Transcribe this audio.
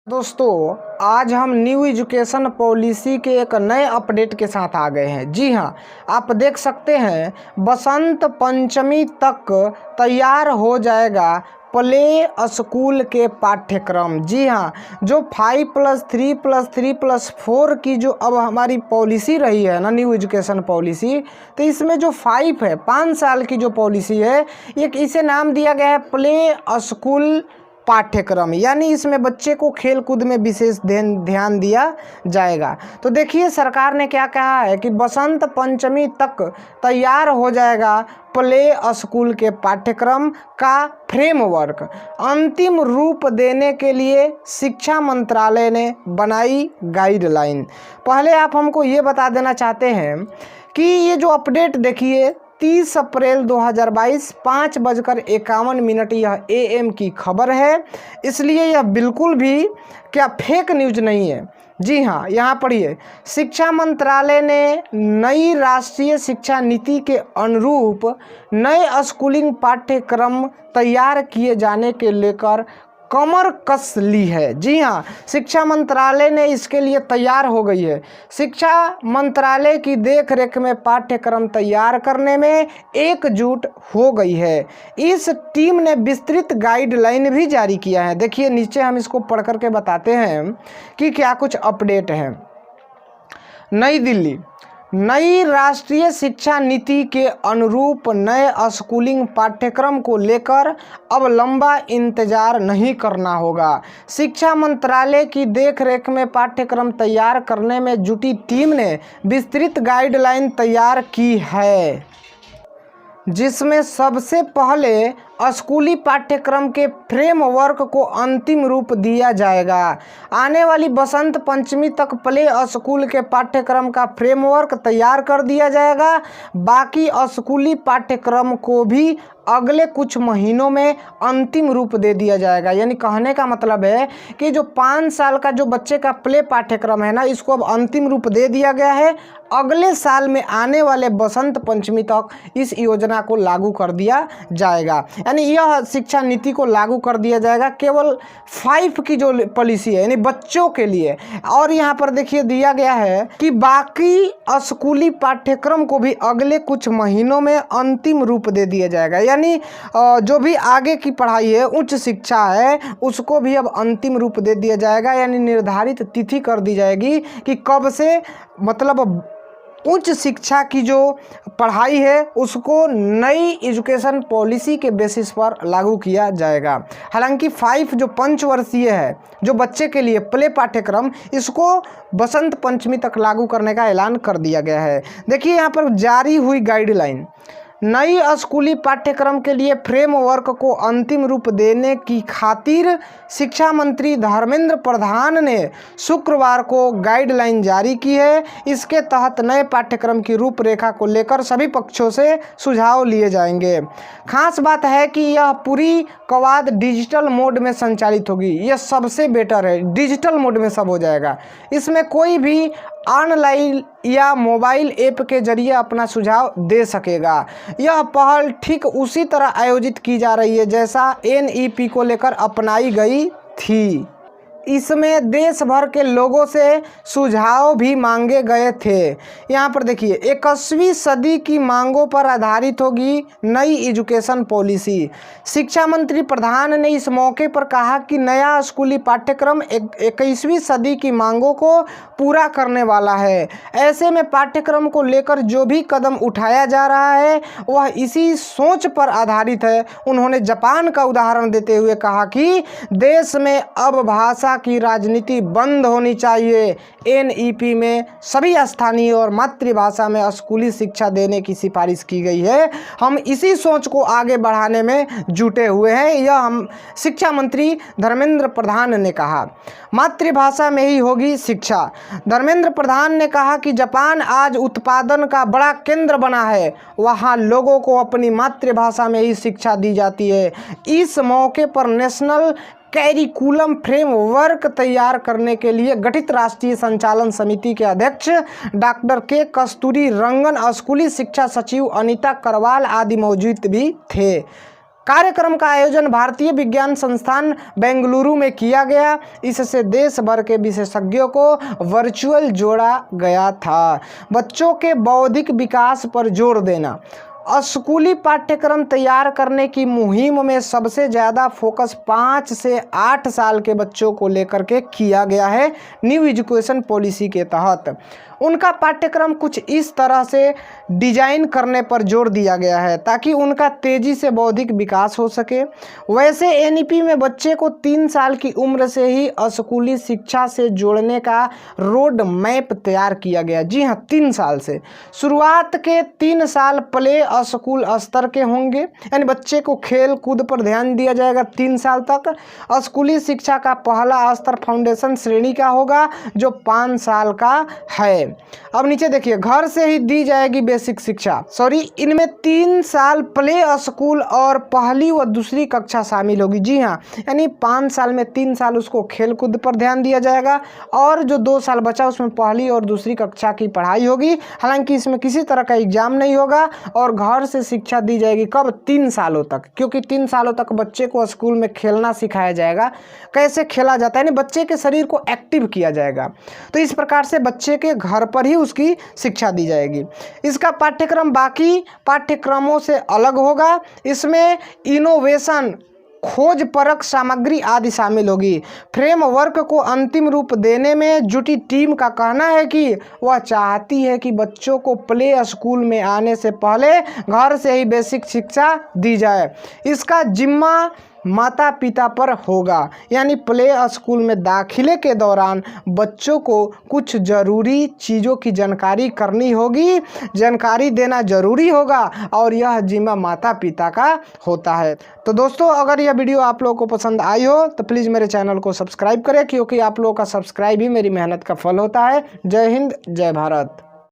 दोस्तों, आज हम न्यू एजुकेशन पॉलिसी के एक नए अपडेट के साथ आ गए हैं। जी हाँ, आप देख सकते हैं बसंत पंचमी तक तैयार हो जाएगा प्ले स्कूल के पाठ्यक्रम। जी हाँ, जो 5+3+3+4 की जो अब हमारी पॉलिसी रही है ना, न्यू एजुकेशन पॉलिसी, तो इसमें जो 5 है, 5 साल की जो पॉलिसी है, इसे नाम दिया गया है प्ले स्कूल पाठ्यक्रम। यानी इसमें बच्चे को खेल कूद में विशेष ध्यान दिया जाएगा। तो देखिए, सरकार ने क्या कहा है कि बसंत पंचमी तक तैयार हो जाएगा प्ले स्कूल के पाठ्यक्रम का फ्रेमवर्क। अंतिम रूप देने के लिए शिक्षा मंत्रालय ने बनाई गाइडलाइन। पहले आप हमको ये बता देना चाहते हैं कि ये जो अपडेट देखिए 30 अप्रैल 2022 5:51 यह AM की खबर है, इसलिए यह बिल्कुल भी फेक न्यूज़ नहीं है। जी हाँ, यहाँ पढ़िए, शिक्षा मंत्रालय ने नई राष्ट्रीय शिक्षा नीति के अनुरूप नए स्कूलिंग पाठ्यक्रम तैयार किए जाने के लेकर कमर कस ली है। जी हाँ, शिक्षा मंत्रालय ने इसके लिए तैयार हो गई है। शिक्षा मंत्रालय की देखरेख में पाठ्यक्रम तैयार करने में एकजुट हो गई है। इस टीम ने विस्तृत गाइडलाइन भी जारी किया है। देखिए नीचे हम इसको पढ़ करके बताते हैं कि क्या कुछ अपडेट है। नई दिल्ली, नई राष्ट्रीय शिक्षा नीति के अनुरूप नए स्कूलिंग पाठ्यक्रम को लेकर अब लंबा इंतजार नहीं करना होगा। शिक्षा मंत्रालय की देखरेख में पाठ्यक्रम तैयार करने में जुटी टीम ने विस्तृत गाइडलाइन तैयार की है, जिसमें सबसे पहले स्कूली पाठ्यक्रम के फ्रेमवर्क को अंतिम रूप दिया जाएगा। आने वाली बसंत पंचमी तक प्ले स्कूल के पाठ्यक्रम का फ्रेमवर्क तैयार कर दिया जाएगा। बाकी स्कूली पाठ्यक्रम को भी अगले कुछ महीनों में अंतिम रूप दे दिया जाएगा। यानी कहने का मतलब है कि जो 5 साल का जो बच्चे का प्ले पाठ्यक्रम है ना, इसको अब अंतिम रूप दे दिया गया है। अगले साल में आने वाले बसंत पंचमी तक इस योजना को लागू कर दिया जाएगा। यानी यह शिक्षा नीति को लागू कर दिया जाएगा केवल 5 की जो पॉलिसी है, यानी बच्चों के लिए। और यहाँ पर देखिए दिया गया है कि बाकी स्कूली पाठ्यक्रम को भी अगले कुछ महीनों में अंतिम रूप दे दिया जाएगा। यानी जो भी आगे की पढ़ाई है, उच्च शिक्षा है, उसको भी अब अंतिम रूप दे दिया जाएगा। यानी निर्धारित तिथि कर दी जाएगी कि कब से, मतलब उच्च शिक्षा की जो पढ़ाई है उसको नई एजुकेशन पॉलिसी के बेसिस पर लागू किया जाएगा। हालांकि 5 जो पंचवर्षीय है, जो बच्चे के लिए प्ले पाठ्यक्रम, इसको बसंत पंचमी तक लागू करने का ऐलान कर दिया गया है। देखिए यहाँ पर जारी हुई गाइडलाइन, नई स्कूली पाठ्यक्रम के लिए फ्रेमवर्क को अंतिम रूप देने की खातिर शिक्षा मंत्री धर्मेंद्र प्रधान ने शुक्रवार को गाइडलाइन जारी की है। इसके तहत नए पाठ्यक्रम की रूपरेखा को लेकर सभी पक्षों से सुझाव लिए जाएंगे। खास बात है कि यह पूरी कवायद डिजिटल मोड में संचालित होगी। यह सबसे बेटर है, डिजिटल मोड में सब हो जाएगा। इसमें कोई भी ऑनलाइन या मोबाइल ऐप के जरिए अपना सुझाव दे सकेगा। यह पहल ठीक उसी तरह आयोजित की जा रही है जैसा NEP को लेकर अपनाई गई थी। इसमें देश भर के लोगों से सुझाव भी मांगे गए थे। यहाँ पर देखिए, 21वीं सदी की मांगों पर आधारित होगी नई एजुकेशन पॉलिसी। शिक्षा मंत्री प्रधान ने इस मौके पर कहा कि नया स्कूली पाठ्यक्रम 21वीं सदी की मांगों को पूरा करने वाला है। ऐसे में पाठ्यक्रम को लेकर जो भी कदम उठाया जा रहा है वह इसी सोच पर आधारित है। उन्होंने जापान का उदाहरण देते हुए कहा कि देश में अब भाषा की राजनीति बंद होनी चाहिए। NEP में सभी स्थानीय और मातृभाषा में स्कूली शिक्षा देने की सिफारिश की गई है। हम इसी सोच को आगे बढ़ाने में जुटे हुए हैं, यह हम शिक्षा मंत्री धर्मेंद्र प्रधान ने कहा। मातृभाषा में ही होगी शिक्षा। धर्मेंद्र प्रधान ने कहा कि जापान आज उत्पादन का बड़ा केंद्र बना है, वहाँ लोगों को अपनी मातृभाषा में ही शिक्षा दी जाती है। इस मौके पर नेशनल कैरिकुलम फ्रेमवर्क तैयार करने के लिए गठित राष्ट्रीय संचालन समिति के अध्यक्ष डॉक्टर के कस्तूरी रंगन, स्कूली शिक्षा सचिव अनीता करवाल आदि मौजूद भी थे। कार्यक्रम का आयोजन भारतीय विज्ञान संस्थान बेंगलुरु में किया गया। इससे देश भर के विशेषज्ञों को वर्चुअल जोड़ा गया था। बच्चों के बौद्धिक विकास पर जोर देना। स्कूली पाठ्यक्रम तैयार करने की मुहिम में सबसे ज़्यादा फोकस 5 से 8 साल के बच्चों को लेकर के किया गया है न्यू एजुकेशन पॉलिसी के तहत। उनका पाठ्यक्रम कुछ इस तरह से डिजाइन करने पर जोर दिया गया है ताकि उनका तेज़ी से बौद्धिक विकास हो सके। वैसे एनईपी में बच्चे को 3 साल की उम्र से ही स्कूली शिक्षा से जोड़ने का रोड मैप तैयार किया गया। जी हाँ, 3 साल से। शुरुआत के 3 साल प्ले स्कूल स्तर के होंगे, यानी बच्चे को खेल कूद पर ध्यान दिया जाएगा 3 साल तक। स्कूली शिक्षा का पहला स्तर फाउंडेशन श्रेणी का होगा जो 5 साल का है। अब नीचे देखिए, घर से ही दी जाएगी बेसिक शिक्षा। इनमें 3 साल प्ले स्कूल और पहली व दूसरी कक्षा शामिल होगी। जी हाँ, यानी 5 साल में 3 साल उसको खेल कूद पर ध्यान दिया जाएगा और जो 2 साल बचा उसमें पहली और दूसरी कक्षा की पढ़ाई होगी। हालांकि इसमें किसी तरह का एग्जाम नहीं होगा और घर से शिक्षा दी जाएगी। कब? 3 सालों तक, क्योंकि 3 सालों तक बच्चे को स्कूल में खेलना सिखाया जाएगा, कैसे खेला जाता है, यानी बच्चे के शरीर को एक्टिव किया जाएगा। तो इस प्रकार से बच्चे के घर पर ही उसकी शिक्षा दी जाएगी। इसका पाठ्यक्रम बाकी पाठ्यक्रमों से अलग होगा। इसमें इनोवेशन, खोज परक सामग्री आदि शामिल होगी। फ्रेमवर्क को अंतिम रूप देने में जुटी टीम का कहना है कि वह चाहती है कि बच्चों को प्ले स्कूल में आने से पहले घर से ही बेसिक शिक्षा दी जाए। इसका जिम्मा माता पिता पर होगा, यानी प्ले स्कूल में दाखिले के दौरान बच्चों को कुछ ज़रूरी चीज़ों की जानकारी करनी होगी, जानकारी देना ज़रूरी होगा और यह जिम्मा माता पिता का होता है। तो दोस्तों, अगर यह वीडियो आप लोगों को पसंद आई हो तो प्लीज़ मेरे चैनल को सब्सक्राइब करें, क्योंकि आप लोगों का सब्सक्राइब ही मेरी मेहनत का फल होता है। जय हिंद, जय भारत।